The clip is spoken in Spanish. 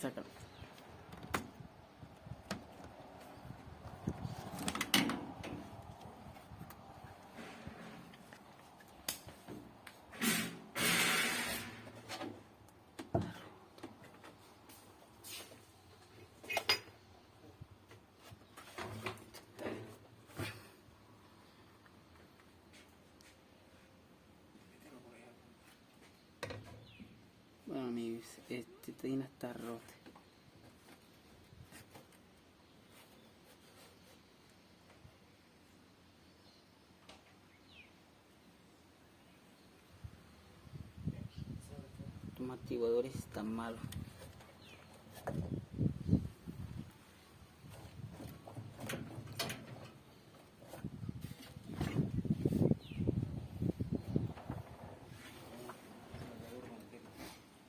Sácalo. Bueno amigos, este tina está roto. Los amortiguadores están malos.